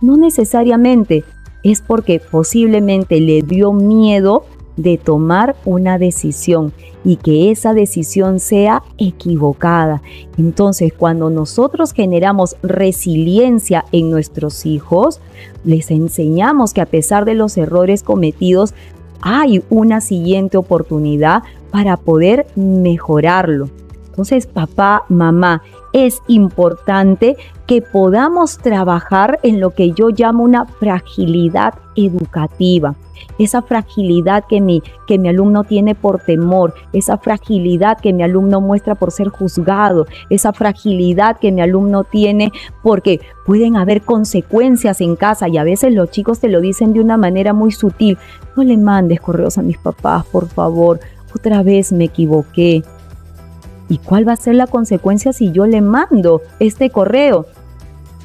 No necesariamente, es porque posiblemente le dio miedo de tomar una decisión y que esa decisión sea equivocada. Entonces, cuando nosotros generamos resiliencia en nuestros hijos, les enseñamos que a pesar de los errores cometidos, hay una siguiente oportunidad, para poder mejorarlo. Entonces, papá, mamá, es importante que podamos trabajar en lo que yo llamo una fragilidad educativa. Esa fragilidad que mi alumno tiene por temor, esa fragilidad que mi alumno muestra por ser juzgado, esa fragilidad que mi alumno tiene porque pueden haber consecuencias en casa y a veces los chicos te lo dicen de una manera muy sutil. No le mandes correos a mis papás, por favor, otra vez me equivoqué. ¿Y cuál va a ser la consecuencia si yo le mando este correo?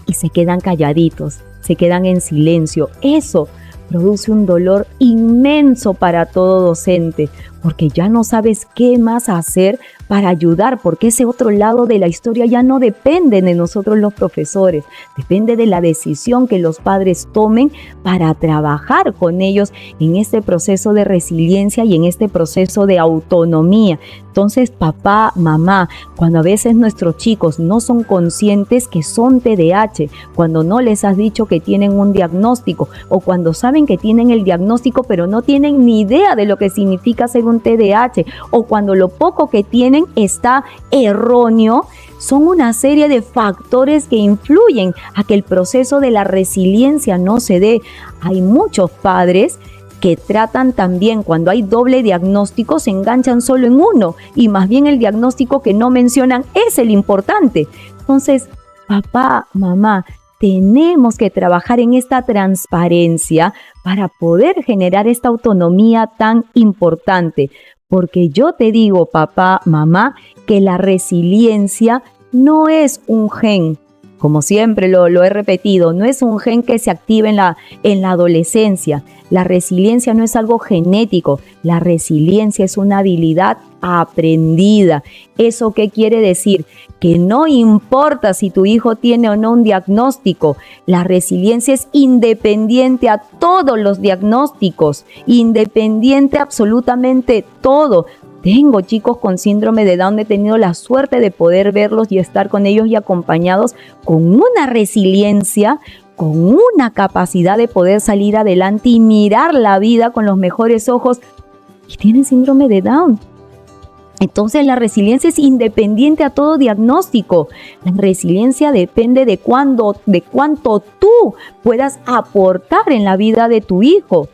Y se quedan calladitos, se quedan en silencio. Eso produce un dolor inmenso para todo docente, porque ya no sabes qué más hacer para ayudar, porque ese otro lado de la historia ya no depende de nosotros los profesores, depende de la decisión que los padres tomen para trabajar con ellos en este proceso de resiliencia y en este proceso de autonomía. Entonces, papá, mamá, cuando a veces nuestros chicos no son conscientes que son TDAH, cuando no les has dicho que tienen un diagnóstico o cuando saben que tienen el diagnóstico pero no tienen ni idea de lo que significa ser un TDAH o cuando lo poco que tienen está erróneo, son una serie de factores que influyen a que el proceso de la resiliencia no se dé. Hay muchos padres que tratan también, cuando hay doble diagnóstico, se enganchan solo en uno y más bien el diagnóstico que no mencionan es el importante. Entonces, papá, mamá, tenemos que trabajar en esta transparencia para poder generar esta autonomía tan importante. Porque yo te digo, papá, mamá, que la resiliencia no es un gen. Como siempre lo he repetido, no es un gen que se active en la adolescencia. La resiliencia no es algo genético, la resiliencia es una habilidad aprendida. ¿Eso qué quiere decir? Que no importa si tu hijo tiene o no un diagnóstico, la resiliencia es independiente a todos los diagnósticos, independiente absolutamente todo. Tengo chicos con síndrome de Down, he tenido la suerte de poder verlos y estar con ellos y acompañados con una resiliencia, con una capacidad de poder salir adelante y mirar la vida con los mejores ojos y tienen síndrome de Down. Entonces la resiliencia es independiente a todo diagnóstico. La resiliencia depende de cuánto tú puedas aportar en la vida de tu hijo.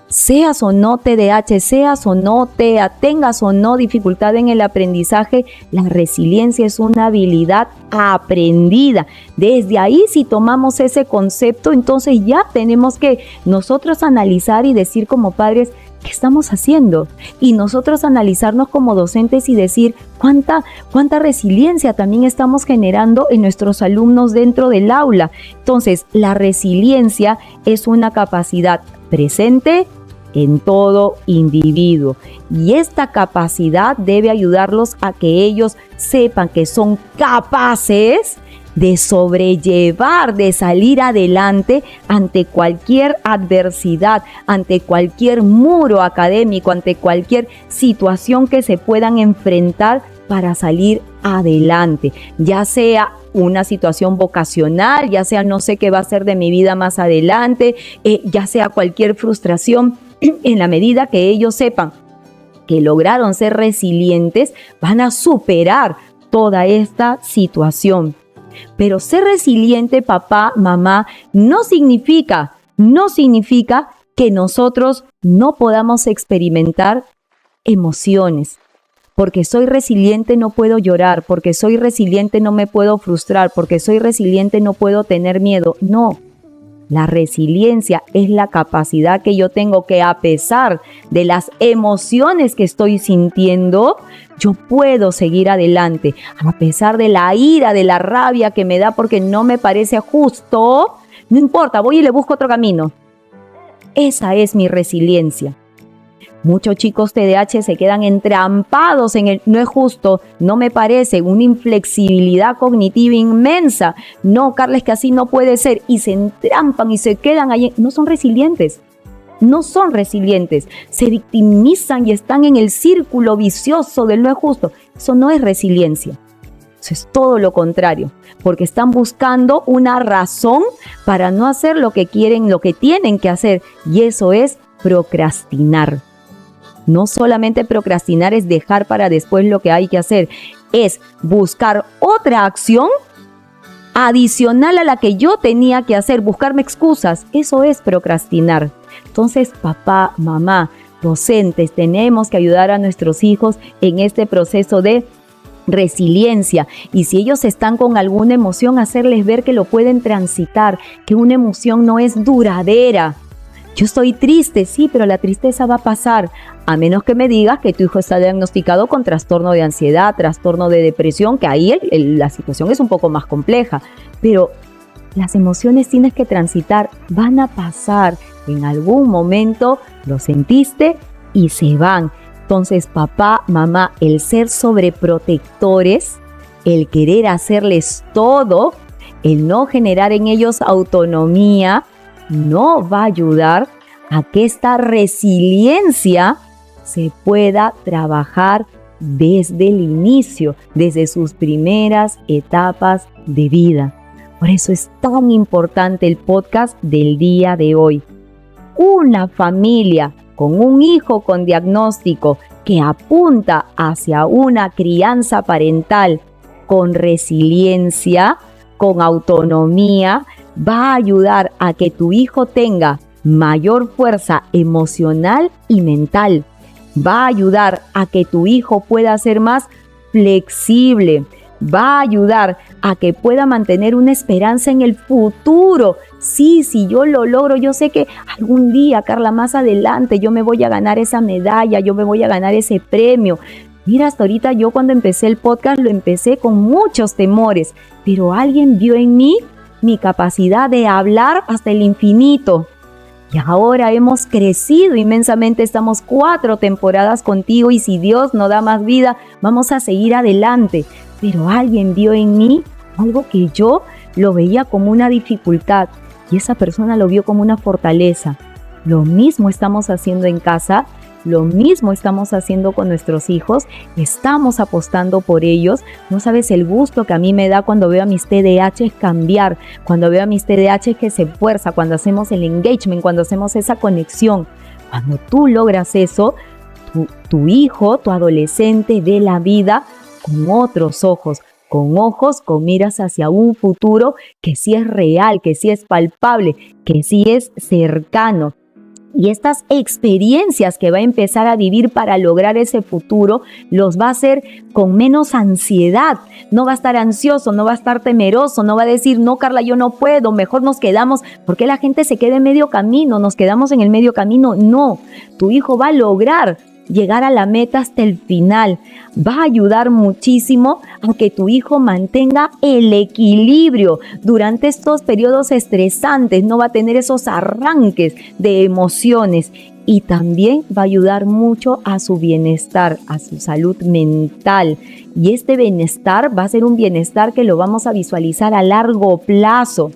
Seas o no TDAH, seas o no TEA, tengas o no dificultad en el aprendizaje, la resiliencia es una habilidad aprendida. Desde ahí, si tomamos ese concepto, entonces ya tenemos que nosotros analizar y decir como padres, ¿qué estamos haciendo? Y nosotros analizarnos como docentes y decir cuánta resiliencia también estamos generando en nuestros alumnos dentro del aula. Entonces, la resiliencia es una capacidad presente en todo individuo y esta capacidad debe ayudarlos a que ellos sepan que son capaces de sobrellevar, de salir adelante ante cualquier adversidad, ante cualquier muro académico, ante cualquier situación que se puedan enfrentar para salir adelante, ya sea una situación vocacional, ya sea no sé qué va a ser de mi vida más adelante, ya sea cualquier frustración. En la medida que ellos sepan que lograron ser resilientes, van a superar toda esta situación. Pero ser resiliente, papá, mamá, no significa que nosotros no podamos experimentar emociones. Porque soy resiliente no puedo llorar, porque soy resiliente no me puedo frustrar, porque soy resiliente no puedo tener miedo. No. La resiliencia es la capacidad que yo tengo que, a pesar de las emociones que estoy sintiendo, yo puedo seguir adelante. A pesar de la ira, de la rabia que me da porque no me parece justo, no importa, voy y le busco otro camino. Esa es mi resiliencia. Muchos chicos TDAH se quedan entrampados en el no es justo, no me parece, una inflexibilidad cognitiva inmensa. No, Carla, es que así no puede ser. Y se entrampan y se quedan ahí. No son resilientes. No son resilientes. Se victimizan y están en el círculo vicioso del no es justo. Eso no es resiliencia. Eso es todo lo contrario. Porque están buscando una razón para no hacer lo que quieren, lo que tienen que hacer. Y eso es procrastinar. No solamente procrastinar es dejar para después lo que hay que hacer, es buscar otra acción adicional a la que yo tenía que hacer, buscarme excusas. Eso es procrastinar. Entonces, papá, mamá, docentes, tenemos que ayudar a nuestros hijos en este proceso de resiliencia, y si ellos están con alguna emoción, hacerles ver que lo pueden transitar, que una emoción no es duradera. Yo estoy triste, sí, pero la tristeza va a pasar, a menos que me digas que tu hijo está diagnosticado con trastorno de ansiedad, trastorno de depresión, que ahí la situación es un poco más compleja, pero las emociones tienes que transitar, van a pasar, en algún momento lo sentiste y se van. Entonces, papá, mamá, el ser sobreprotectores, el querer hacerles todo, el no generar en ellos autonomía, no va a ayudar a que esta resiliencia se pueda trabajar desde el inicio, desde sus primeras etapas de vida. Por eso es tan importante el podcast del día de hoy. Una familia con un hijo con diagnóstico que apunta hacia una crianza parental con resiliencia, con autonomía, va a ayudar a que tu hijo tenga mayor fuerza emocional y mental. Va a ayudar a que tu hijo pueda ser más flexible. Va a ayudar a que pueda mantener una esperanza en el futuro. Sí, si yo lo logro, yo sé que algún día, Carla, más adelante, yo me voy a ganar esa medalla, yo me voy a ganar ese premio. Mira, hasta ahorita yo cuando empecé el podcast lo empecé con muchos temores, pero alguien vio en mí mi capacidad de hablar hasta el infinito. Y ahora hemos crecido inmensamente, estamos 4 temporadas contigo y si Dios nos da más vida, vamos a seguir adelante. Pero alguien vio en mí algo que yo lo veía como una dificultad y esa persona lo vio como una fortaleza. Lo mismo estamos haciendo en casa, lo mismo estamos haciendo con nuestros hijos, estamos apostando por ellos. No sabes el gusto que a mí me da cuando veo a mis TDAH cambiar, cuando veo a mis TDAH que se esfuerza, cuando hacemos el engagement, cuando hacemos esa conexión. Cuando tú logras eso, tu hijo, tu adolescente ve la vida con otros ojos, con miras hacia un futuro que sí es real, que sí es palpable, que sí es cercano. Y estas experiencias que va a empezar a vivir para lograr ese futuro, los va a hacer con menos ansiedad. No va a estar ansioso, no va a estar temeroso, no va a decir, no, Carla, yo no puedo, mejor nos quedamos. ¿Por qué la gente se queda en medio camino? ¿Nos quedamos en el medio camino? No, tu hijo va a lograr llegar a la meta hasta el final. Va a ayudar muchísimo a que tu hijo mantenga el equilibrio durante estos periodos estresantes. No va a tener esos arranques de emociones y también va a ayudar mucho a su bienestar, a su salud mental. Y este bienestar va a ser un bienestar que lo vamos a visualizar a largo plazo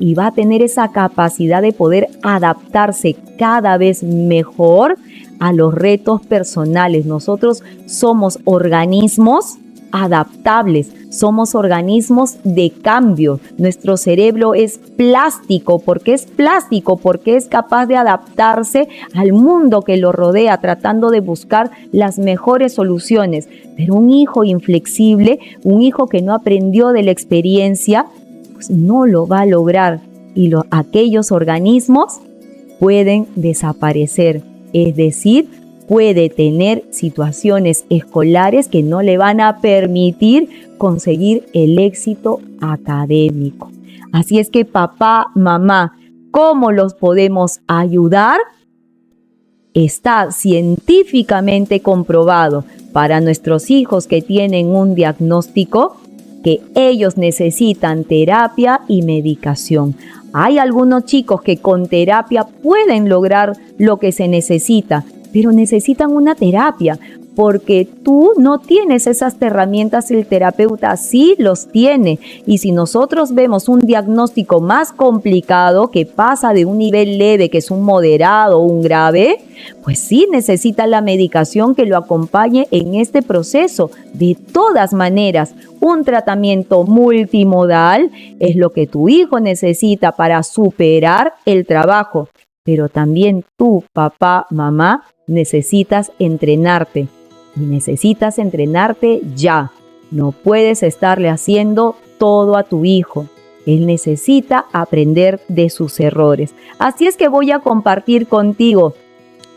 y va a tener esa capacidad de poder adaptarse cada vez mejor a los retos personales. Nosotros somos organismos adaptables, somos organismos de cambio. Nuestro cerebro es plástico. ¿Por qué es plástico? Porque es capaz de adaptarse al mundo que lo rodea, tratando de buscar las mejores soluciones. Pero un hijo inflexible, un hijo que no aprendió de la experiencia, pues no lo va a lograr. Y aquellos organismos pueden desaparecer. Es decir, puede tener situaciones escolares que no le van a permitir conseguir el éxito académico. Así es que papá, mamá, ¿cómo los podemos ayudar? Está científicamente comprobado para nuestros hijos que tienen un diagnóstico que ellos necesitan terapia y medicación. Hay algunos chicos que con terapia pueden lograr lo que se necesita, pero necesitan una terapia porque tú no tienes esas herramientas, el terapeuta sí los tiene. Y si nosotros vemos un diagnóstico más complicado que pasa de un nivel leve, que es un moderado o un grave, pues sí necesita la medicación que lo acompañe en este proceso. De todas maneras, un tratamiento multimodal es lo que tu hijo necesita para superar el trabajo. Pero también tú, papá, mamá, necesitas entrenarte y necesitas entrenarte ya. No puedes estarle haciendo todo a tu hijo. Él necesita aprender de sus errores. Así es que voy a compartir contigo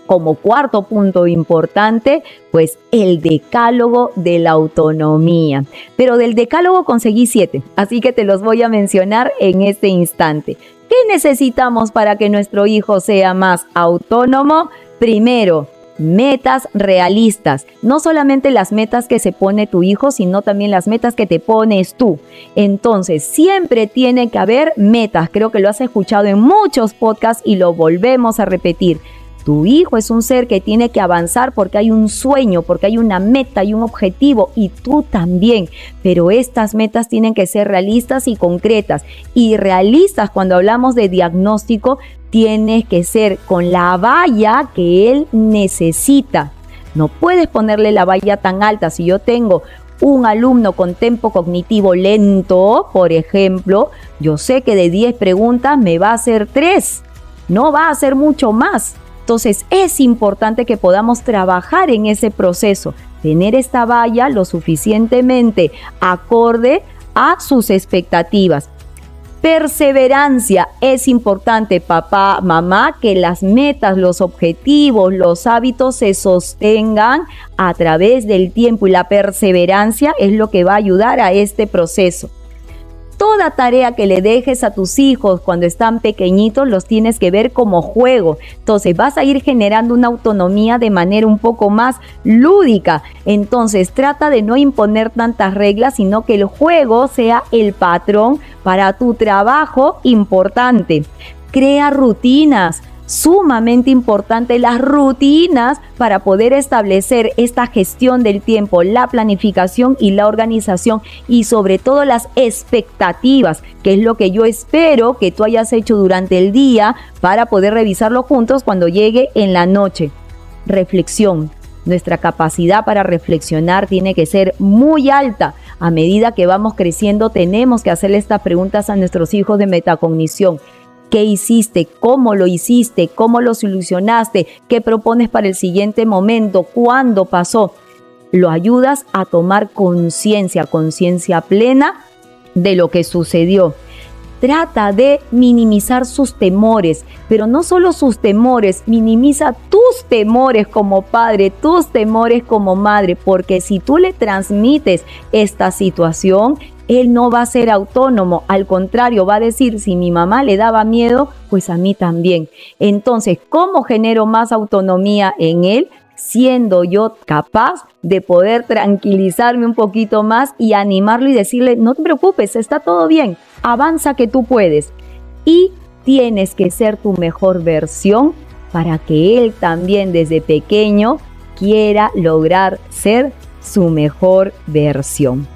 como cuarto punto importante, pues el decálogo de la autonomía. Pero del decálogo conseguí 7, así que te los voy a mencionar en este instante. ¿Qué necesitamos para que nuestro hijo sea más autónomo? Primero, metas realistas. No solamente las metas que se pone tu hijo, sino también las metas que te pones tú. Entonces, siempre tiene que haber metas. Creo que lo has escuchado en muchos podcasts y lo volvemos a repetir. Tu hijo es un ser que tiene que avanzar porque hay un sueño, porque hay una meta y un objetivo, y tú también. Pero estas metas tienen que ser realistas y concretas. Y realistas, cuando hablamos de diagnóstico, tienes que ser con la valla que él necesita. No puedes ponerle la valla tan alta. Si yo tengo un alumno con tempo cognitivo lento, por ejemplo, yo sé que de 10 preguntas me va a hacer 3. No va a hacer mucho más. Entonces es importante que podamos trabajar en ese proceso, tener esta valla lo suficientemente acorde a sus expectativas. Perseverancia, es importante, papá, mamá, que las metas, los objetivos, los hábitos se sostengan a través del tiempo, y la perseverancia es lo que va a ayudar a este proceso. Toda tarea que le dejes a tus hijos cuando están pequeñitos los tienes que ver como juego. Entonces vas a ir generando una autonomía de manera un poco más lúdica. Entonces trata de no imponer tantas reglas, sino que el juego sea el patrón para tu trabajo importante. Crea rutinas. Sumamente importante las rutinas para poder establecer esta gestión del tiempo, la planificación y la organización, y sobre todo las expectativas, que es lo que yo espero que tú hayas hecho durante el día para poder revisarlo juntos cuando llegue en la noche. Reflexión. Nuestra capacidad para reflexionar tiene que ser muy alta. A medida que vamos creciendo tenemos que hacerle estas preguntas a nuestros hijos de metacognición. ¿Qué hiciste? ¿Cómo lo hiciste? ¿Cómo lo solucionaste? ¿Qué propones para el siguiente momento? ¿Cuándo pasó? Lo ayudas a tomar conciencia plena de lo que sucedió. Trata de minimizar sus temores, pero no solo sus temores, minimiza tus temores como padre, tus temores como madre, porque si tú le transmites esta situación, él no va a ser autónomo, al contrario, va a decir, si mi mamá le daba miedo, pues a mí también. Entonces, ¿cómo genero más autonomía en él? Siendo yo capaz de poder tranquilizarme un poquito más y animarlo y decirle, no te preocupes, está todo bien, avanza que tú puedes. Y tienes que ser tu mejor versión para que él también desde pequeño quiera lograr ser su mejor versión.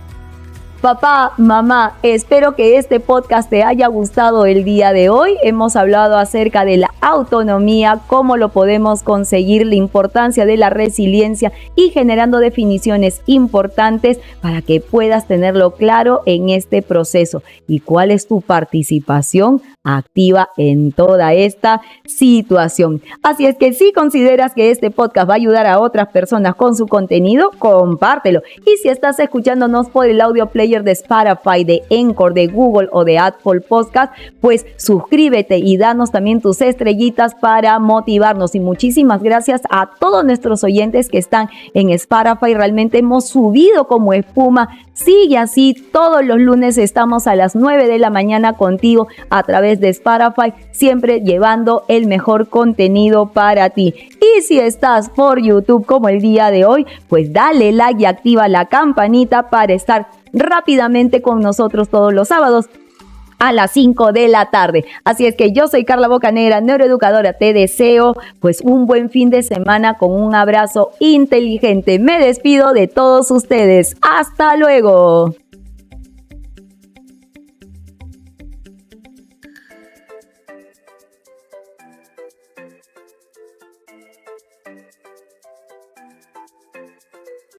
Papá, mamá, espero que este podcast te haya gustado el día de hoy. Hemos hablado acerca de la autonomía, cómo lo podemos conseguir, la importancia de la resiliencia y generando definiciones importantes para que puedas tenerlo claro en este proceso. ¿Y cuál es tu participación activa en toda esta situación? Así es que si consideras que este podcast va a ayudar a otras personas con su contenido, compártelo. Y si estás escuchándonos por el audio player de Spotify, de Anchor, de Google o de Apple Podcast, pues suscríbete y danos también tus estrellitas para motivarnos. Y muchísimas gracias a todos nuestros oyentes que están en Spotify. Realmente hemos subido como espuma. Sigue así, todos los lunes estamos a las 9 de la mañana contigo a través de Spotify, siempre llevando el mejor contenido para ti. Y si estás por YouTube como el día de hoy, pues dale like y activa la campanita para estar rápidamente con nosotros todos los sábados a las 5 de la tarde. Así es que yo soy Carla Bocanegra, neuroeducadora. Te deseo pues un buen fin de semana con un abrazo inteligente. Me despido de todos ustedes. ¡Hasta luego!